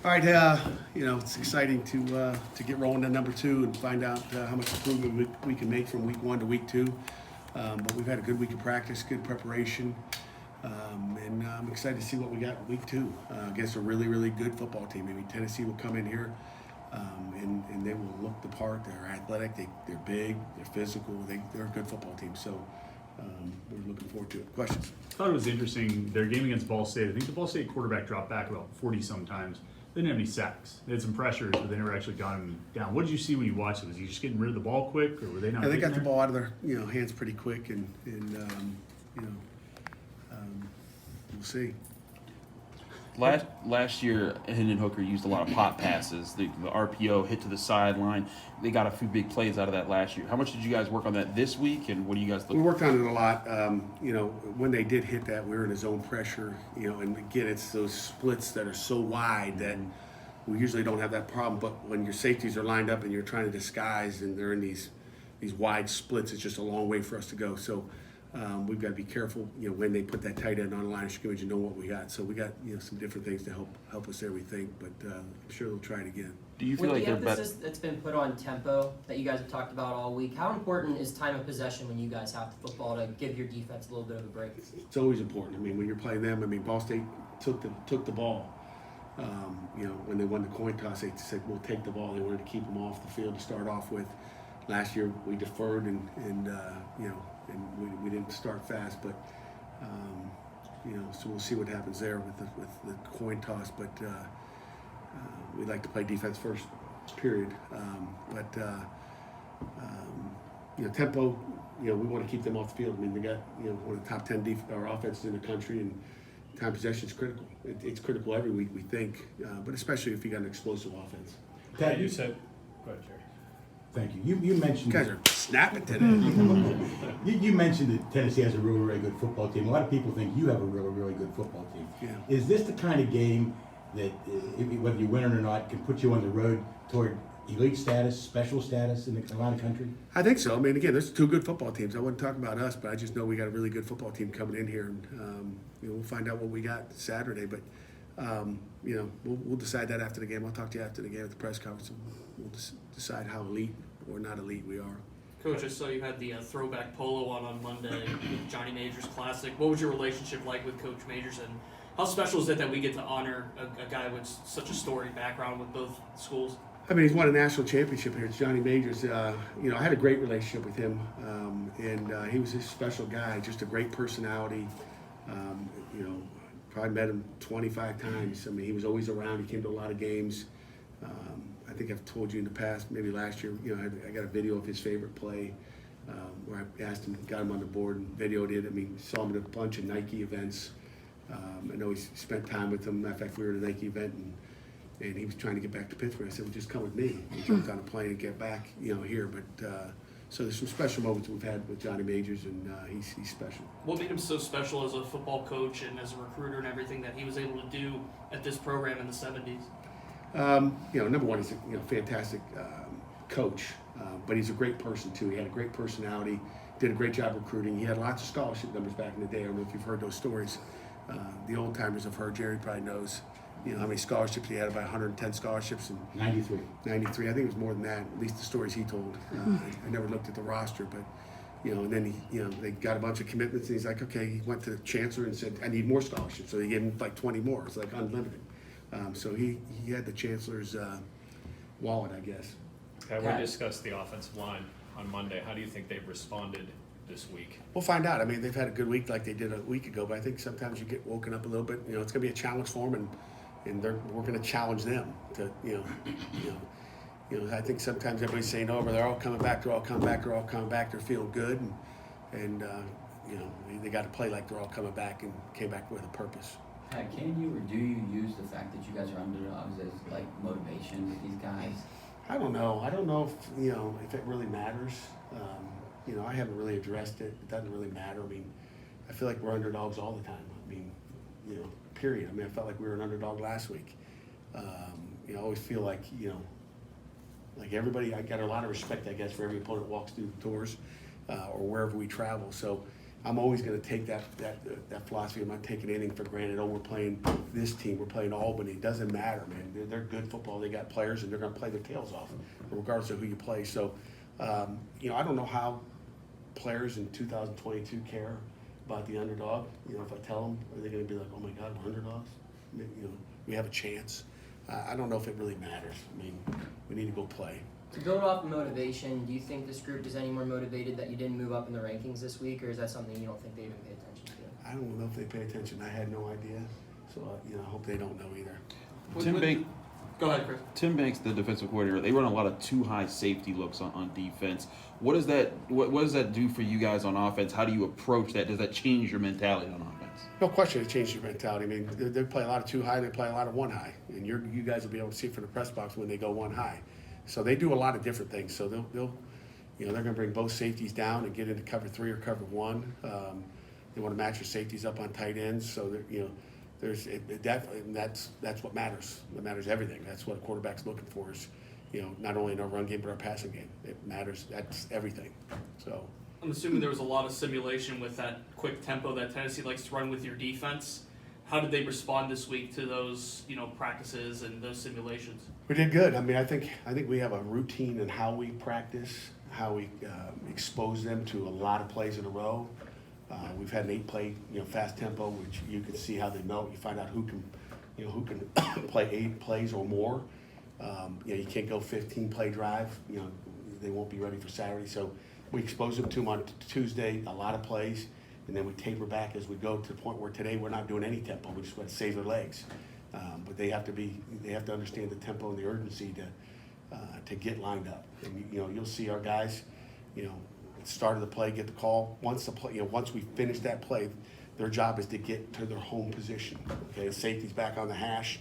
All right, it's exciting to get rolling to number 2 and find out how much improvement we can make from week 1 to week 2. But we've had a good week of practice, good preparation, and I'm excited to see what we got in week 2 against a really, really good football team. I mean, Tennessee will come in here and they will look the part. They're athletic, they're big, they're physical, they're a good football team. So we're looking forward to it. Questions? I thought it was interesting, their game against Ball State. I think the Ball State quarterback dropped back about 40 sometimes. They didn't have any sacks. They had some pressures, but they never actually got him down. What did you see when you watched it? Was he just getting rid of the ball quick, or were they not? Yeah, they got getting the there? ball out of their hands pretty quick, and we'll see. Last year, Hendon Hooker used a lot of pop passes. The RPO hit to the sideline. They got a few big plays out of that last year. How much did you guys work on that this week, and what do you guys We look? worked on it a lot. When they did hit that, we were in a zone pressure. And again, it's those splits that are so wide that we usually don't have that problem. But when your safeties are lined up and you're trying to disguise, and they're in these wide splits, it's just a long way for us to go. So we've got to be careful. When they put that tight end on the line of scrimmage, and know what we got. So we got some different things to help us there. We think, but I'm sure they'll try it again. Do you feel With like the they're better? emphasis that's been put on tempo that you guys have talked about all week, how important is time of possession when you guys have the football to give your defense a little bit of a break? It's always important. I mean, when you're playing them, Ball State took the ball. When they won the coin toss, they said, we'll take the ball. They wanted to keep them off the field to start off with. Last year, we deferred and we didn't start fast, but so we'll see what happens there with the coin toss. But we like to play defense first, period. Tempo. We want to keep them off the field. I mean, they got one of the top 10 offenses in the country, and time possession is critical. It's critical every week, we think, but especially if you got an explosive offense. Pat, You said, go ahead, Jerry. thank you. You mentioned You guys are snapping today. you mentioned that Tennessee has a really, really good football team. A lot of people think you have a really, really good football team. Yeah. Is this the kind of game that, whether you win it or not, can put you on the road toward elite status, special status in a lot of country? I think so. I mean, again, there's 2 good football teams. I wouldn't talk about us, but I just know we got a really good football team coming in here, and we'll find out what we got Saturday. But we'll decide that after the game. I'll talk to you after the game at the press conference, and we'll decide how elite or not elite we are. Coach, I saw you had the throwback polo on Monday with Johnny Majors Classic. What was your relationship like with Coach Majors, and how special is it that we get to honor a guy with such a storied background with both schools? I mean, he's won a national championship here. It's Johnny Majors. I had a great relationship with him, and he was a special guy, just a great personality. Probably met him 25 times. I mean, he was always around. He came to a lot of games. I think I've told you in the past, maybe last year, I got a video of his favorite play where I asked him, got him on the board and videoed it. I mean, saw him at a bunch of Nike events. I know he spent time with them. Matter of fact, we were at a Nike event, and he was trying to get back to Pittsburgh. I said, well, just come with me. He jumped on a plane and get back, here. But so there's some special moments we've had with Johnny Majors, and he's special. What made him so special as a football coach and as a recruiter and everything that he was able to do at this program in the 70s? Number one, he's a fantastic coach, but he's a great person too. He had a great personality, did a great job recruiting. He had lots of scholarship numbers back in the day. I don't know if you've heard those stories. The old timers have heard. Jerry probably knows. How many scholarships he had? About 110 scholarships and 93. 93. I think it was more than that. At least the stories he told. I never looked at the roster, but and then they got a bunch of commitments, and he's like, okay. He went to the chancellor and said, I need more scholarships. So they gave him like 20 more. It's like unlimited. So he had the chancellor's wallet, I guess. Pat, we discussed the offensive line on Monday. How do you think they've responded this week? We'll find out. I mean, they've had a good week like they did a week ago, but I think sometimes you get woken up a little bit. It's going to be a challenge for them, and we're going to challenge them to, I think sometimes everybody's saying, oh, but they're all coming back, they're all coming back, they're all coming back, they're feeling good, and they got to play like they're all coming back and came back with a purpose. Pat, can you or do you use the fact that you guys are underdogs as like motivation with these guys? I don't know. I don't know if it really matters. I haven't really addressed it. It doesn't really matter. I mean, I feel like we're underdogs all the time. I mean, period. I mean, I felt like we were an underdog last week. I always feel like, like everybody, I got a lot of respect, I guess, for every opponent that walks through the doors or wherever we travel. So I'm always going to take that philosophy. I'm not taking anything for granted. Oh, we're playing this team. We're playing Albany. It doesn't matter, man. They're good football. They got players, and they're going to play their tails off, regardless of who you play. So, I don't know how players in 2022 care about the underdog. If I tell them, are they going to be like, oh my God, we're underdogs? We have a chance. I don't know if it really matters. I mean, we need to go play. To build off the motivation, do you think this group is any more motivated that you didn't move up in the rankings this week, or is that something you don't think they even pay attention to? I don't know if they pay attention. I had no idea. So, I hope they don't know either. Go ahead, Chris. Tim Banks, the defensive coordinator, they run a lot of too high safety looks on defense. What does that do for you guys on offense? How do you approach that? Does that change your mentality on offense? No question it changed your mentality. I mean, they play a lot of 2 high, they play a lot of 1 high. And you guys will be able to see it from the press box when they go 1 high. So they do a lot of different things. So they're going to bring both safeties down and get into cover 3 or cover 1. They want to match your safeties up on tight ends. So there's definitely, and that's what matters. It matters everything. That's what a quarterback's looking for is, not only in our run game but our passing game. It matters. That's everything. So I'm assuming there was a lot of simulation with that quick tempo that Tennessee likes to run with your defense. How did they respond this week to those, practices and those simulations? we did good. I mean, I think we have a routine in how we practice, how we expose them to a lot of plays in a row. We've had an 8-play, fast tempo, which you can see how they melt. You find out who can play 8 plays or more. You can't go 15-play drive. They won't be ready for Saturday. So we expose them to them on Tuesday, a lot of plays, and then we taper back as we go to the point where today we're not doing any tempo. We just want to save their legs. But they have to understand the tempo and the urgency to get lined up. And you'll see our guys, start of the play, get the call. Once we finish that play, their job is to get to their home position. Okay, the safety's back on the hash,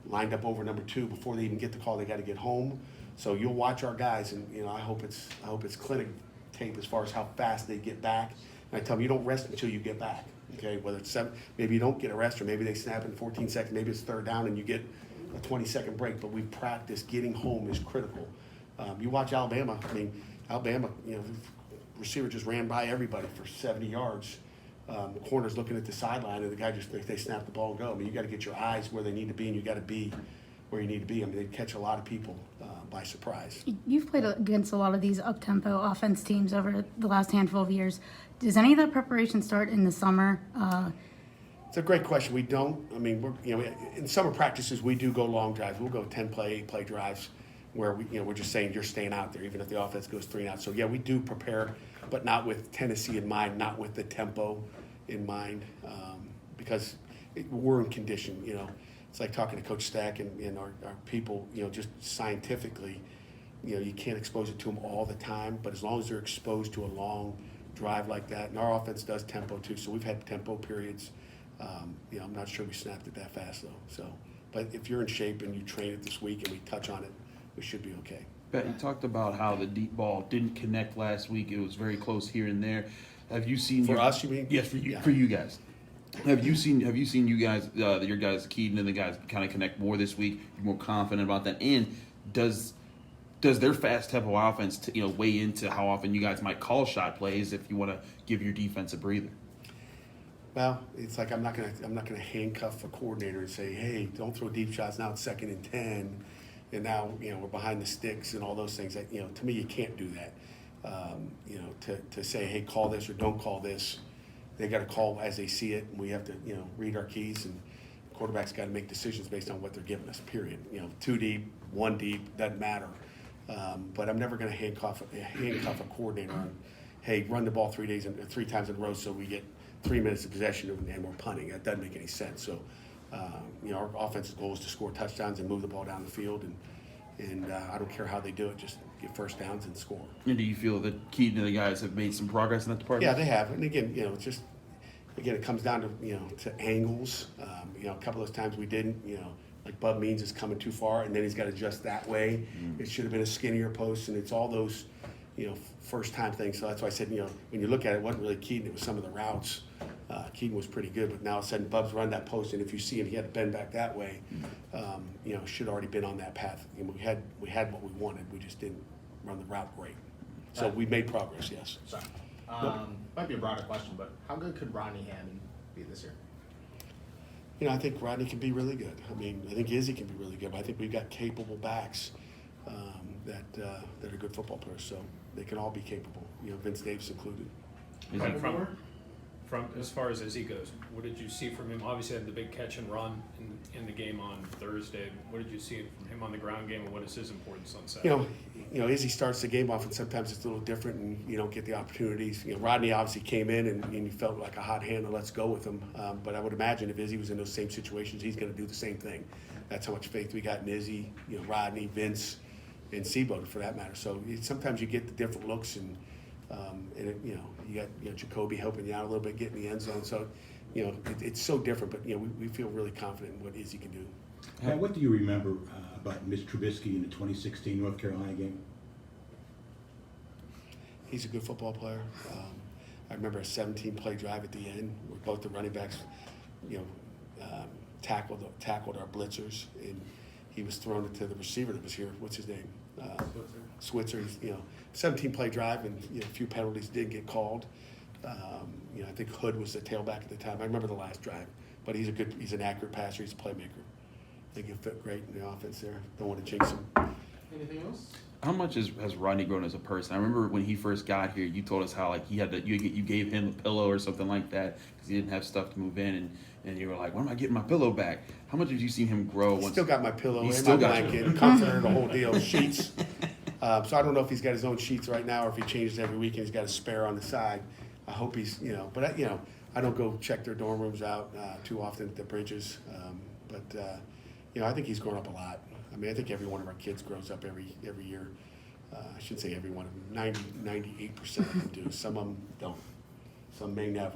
lined up over number 2. Before they even get the call, they got to get home. So you'll watch our guys, and I hope it's clinic tape as far as how fast they get back. And I tell them, you don't rest until you get back. Okay, whether it's 7, maybe you don't get a rest, or maybe they snap in 14 seconds, maybe it's 3rd down and you get a 20-second break. But we practice getting home is critical. You watch Alabama. I mean, Alabama, receiver just ran by everybody for 70 yards. The corner's looking at the sideline, and the guy they snap the ball and go. I mean, you got to get your eyes where they need to be, and you got to be where you need to be. I mean, they catch a lot of people by surprise. You've played against a lot of these up-tempo offense teams over the last handful of years. Does any of that preparation start in the summer? It's a great question. We don't. I mean, in summer practices, we do go long drives. We'll go 10-play, 8-play drives where we're just saying you're staying out there, even if the offense goes 3 and out. So yeah, we do prepare, but not with Tennessee in mind, not with the tempo in mind, because we're in condition. It's like talking to Coach Stack and our people. Just scientifically, you can't expose it to them all the time, but as long as they're exposed to a long drive like that, and our offense does tempo too. So we've had tempo periods. I'm not sure we snapped it that fast though. So, but if you're in shape and you train it this week and we touch on it, we should be okay. Pat, you talked about how the deep ball didn't connect last week. It was very close here and there. Have you seen us? You mean? Yes, for you. Yeah. For you guys. Have you seen you guys, your guys, Keaton and the guys, kind of connect more this week? You're more confident about that. And does their fast tempo offense, weigh into how often you guys might call shot plays if you want to give your defense a breather? Well, it's like I'm not gonna handcuff a coordinator and say, hey, don't throw deep shots. Now it's 2nd and 10, and now we're behind the sticks and all those things. That to me, you can't do that. To say, hey, call this or don't call this. They got to call as they see it, and we have to read our keys. And the quarterback's got to make decisions based on what they're giving us. Period. 2 deep, 1 deep, doesn't matter. But I'm never going to handcuff a coordinator on, hey, run the ball 3 times in a row so we get 3 minutes of possession and we're punting. That doesn't make any sense. So, our offensive goal is to score touchdowns and move the ball down the field, and I don't care how they do it, just get first downs and score. And do you feel that Keaton and the guys have made some progress in that department? Yeah, they have. And again, it's just, it comes down to, to angles. A couple of those times we didn't, like Bub Means is coming too far, and then he's got to adjust that way. It should have been a skinnier post, and it's all those, first-time things. So that's why I said, when you look at it, it wasn't really Keaton. It was some of the routes. Keaton was pretty good, but now all of a sudden Bub's run that post, and if you see him, he had to bend back that way. Should already been on that path. And we had what we wanted. We just didn't run the route great. So we made progress, yes. Sorry. Might be a broader question, but how good could Rodney Hammond be this year? You know, I think Rodney can be really good. I mean, I think Izzy can be really good. But I think we've got capable backs that are good football players. So they can all be capable. You know, Vince Davis included. From as far as he goes, what did you see from him? Obviously, had the big catch and run in the game on Thursday. What did you see from him on the ground game, and what is his importance on Saturday? You know, Izzy starts the game off, and sometimes it's a little different, and you don't get the opportunities. You know, Rodney obviously came in, and you felt like a hot hand, and let's go with him. But I would imagine if Izzy was in those same situations, he's going to do the same thing. That's how much faith we got in Izzy, you know, Rodney, Vince, and Seabold for that matter. So sometimes you get the different looks, and you got Jacoby helping you out a little bit, getting the end zone. So, you know, it's so different. But you know, we feel really confident in what Izzy can do. Pat, what do you remember about Mitch Trubisky in the 2016 North Carolina game? He's a good football player. I remember a 17-play drive at the end where both the running backs, you know, tackled our blitzers, and he was thrown it to the receiver that was here. What's his name? Switzer. You know, 17-play drive, and you know, a few penalties did get called. You know, I think Hood was the tailback at the time. I remember the last drive, but he's an accurate passer. He's a playmaker. I think he'll fit great in the offense there. Don't want to jinx him. Anything else? How much has Rodney grown as a person? I remember when he first got here, you told us how like he had to, you gave him a pillow or something like that because he didn't have stuff to move in, and you were like, when am I getting my pillow back? How much have you seen him grow? Still got my pillow He's and still my got blanket, comforter, the whole deal, sheets. So I don't know if he's got his own sheets right now or if he changes every week and he's got a spare on the side. I hope he's, you know, but I don't go check their dorm rooms out too often at the bridges. You know, I think he's grown up a lot. I mean, I think every one of our kids grows up every year. I shouldn't say every one of them. 98% of them do. Some of them don't. Some may never.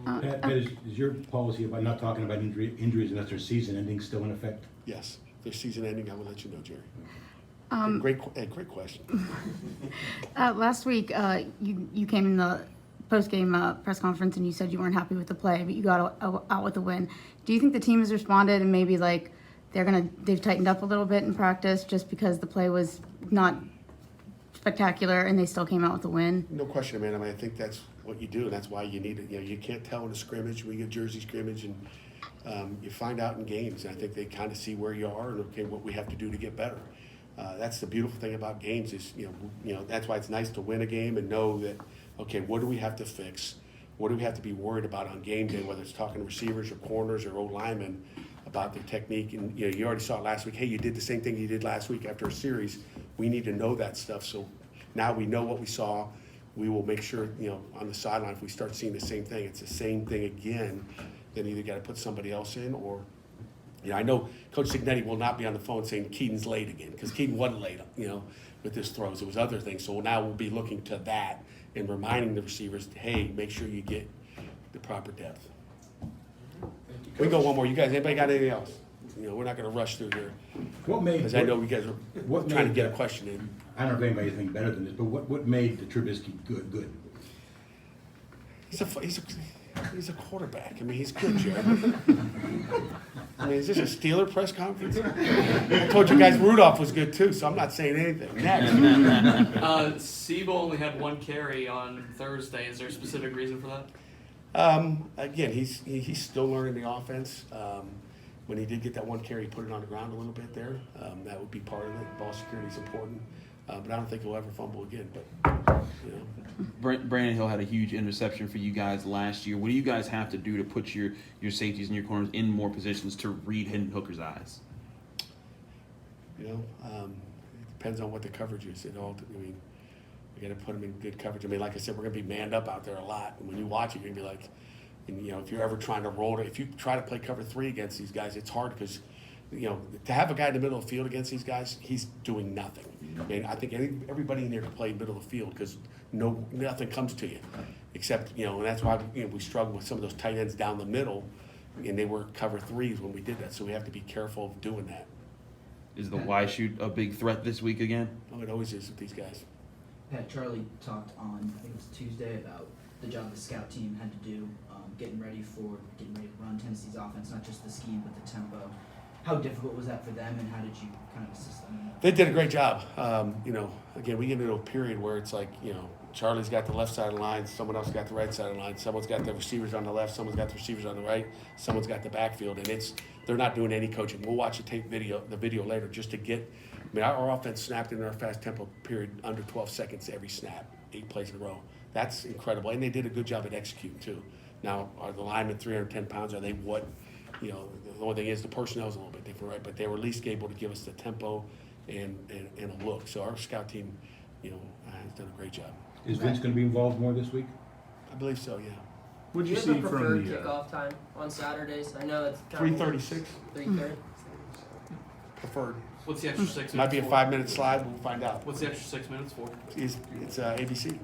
Pat, is your policy about not talking about injuries unless their season ending still in effect? Yes. If their season ending, I will let you know, Jerry. Great question. Last week, you came in the post-game press conference and you said you weren't happy with the play, but you got out with the win. Do you think the team has responded and maybe like they've tightened up a little bit in practice just because the play was not spectacular and they still came out with the win? No question, man. I mean, I think that's what you do, and that's why you need it. You know, you can't tell in a scrimmage. We get jersey scrimmage, and you find out in games. And I think they kind of see where you are and okay, what we have to do to get better. That's the beautiful thing about games is you know that's why it's nice to win a game and know that okay, what do we have to fix? What do we have to be worried about on game day? Whether it's talking to receivers or corners or old linemen about their technique, and you know you already saw it last week. Hey, you did the same thing you did last week after a series. We need to know that stuff. So now we know what we saw. We will make sure on the sideline if we start seeing the same thing, it's the same thing again. Then either got to put somebody else in or. I know Coach Signetti will not be on the phone saying Keaton's late again because Keaton wasn't late, with his throws. It was other things. So now we'll be looking to that and reminding the receivers, hey, make sure you get the proper depth. We can go one more. You guys, anybody got anything else? We're not going to rush through here because I know you guys are trying to get a question in. I don't know if anybody thinks better than this, but what made the Trubisky good? He's a quarterback. I mean, he's good, Jerry. I mean, is this a Steeler press conference? I told you guys Rudolph was good too, so I'm not saying anything. Next. Sibo only had one carry on Thursday. Is there a specific reason for that? Again, he's still learning the offense. When he did get that one carry, he put it on the ground a little bit there. That would be part of it. Ball security is important. But I don't think he'll ever fumble again. But Brandon Hill had a huge interception for you guys last year. What do you guys have to do to put your safeties and your corners in more positions to read Hendon Hooker's eyes? It depends on what the coverage is. We got to put them in good coverage. I mean, like I said, we're going to be manned up out there a lot. And when you watch it, you're going to be like, if you're ever trying to roll it, if you try to play cover 3 against these guys, it's hard because, to have a guy in the middle of the field against these guys, he's doing nothing. I mean, I think everybody in there can play middle of the field because nothing comes to you, except and that's why we struggle with some of those tight ends down the middle, and they were cover 3s when we did that. So we have to be careful of doing that. Is the Y shoot a big threat this week again? Oh, it always is with these guys. Pat, Charlie talked on, I think it was Tuesday, about the job the scout team had to do, getting ready to run Tennessee's offense, not just the scheme but the tempo. How difficult was that for them, and how did you kind of assist them? They did a great job. Again, we get into a period where it's like, Charlie's got the left side of the line, someone else got the right side of the line, someone's got the receivers on the left, someone's got the receivers on the right, someone's got the backfield, and they're not doing any coaching. We'll watch the video later just to get. I mean, our offense snapped in our fast tempo period under 12 seconds every snap, 8 plays in a row. That's incredible, and they did a good job at executing too. Now, are the linemen 310 pounds? Are they what? You know, the only thing is the personnel's a little bit different, right? But they were at least able to give us the tempo and a look. So our scout team, you know, has done a great job. Is Vince going to be involved more this week? I believe so, yeah. What Do did you you have a see preferred from the? kickoff time on Saturdays? I know it's kind of 3:36 3:30. preferred. What's the extra 6 minutes? Might be a for? 5-minute slide. We'll find out. What's the extra 6 minutes for? It's ABC.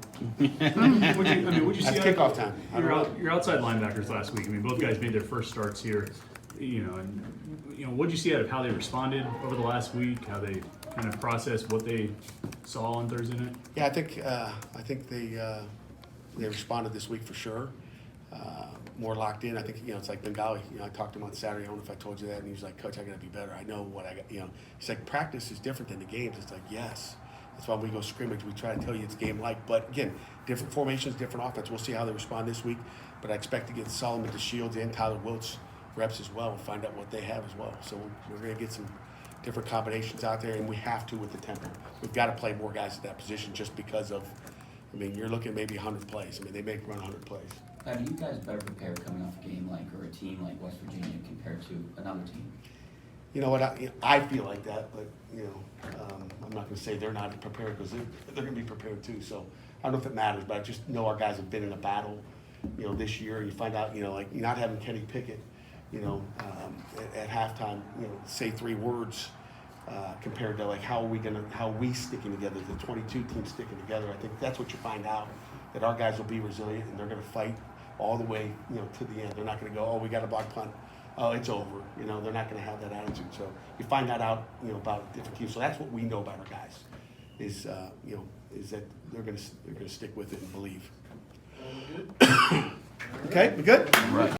What'd you see? That's out of kickoff time. I don't know. Your outside linebackers last week. I mean, both guys made their first starts here. You know, and what'd you see out of how they responded over the last week? How they kind of processed what they saw on Thursday night? Yeah, I think they responded this week for sure. More locked in. I think it's like Bengali. I talked to him on Saturday. I don't know if I told you that, and he was like, "Coach, I got to be better. I know what I got." He's like, "Practice is different than the games." It's like, yes. That's why we go scrimmage. We try to tell you it's game-like. But again, different formations, different offense. We'll see how they respond this week. But I expect to get Solomon DeShields and Tyler Wiltz reps as well and find out what they have as well. So we're going to get some different combinations out there, and we have to with the tempo. We've got to play more guys at that position just because of, you're looking at maybe 100 plays. They may run 100 plays. How do you guys better prepare coming off a game like, or a team like West Virginia compared to another team? You know what, I feel like that, but, I'm not going to say they're not prepared because they're going to be prepared too. So I don't know if it matters, but I just know our guys have been in a battle, this year. You find out, like not having Kenny Pickett, at halftime, say 3 words compared to like how we sticking together, the 22 teams sticking together. I think that's what you find out, that our guys will be resilient and they're going to fight all the way, to the end. They're not going to go, oh, we got a block punt. Oh, it's over. They're not going to have that attitude. So you find that out, about different teams. So that's what we know about our guys, is that they're going to stick with it and believe. Okay, we good? Right.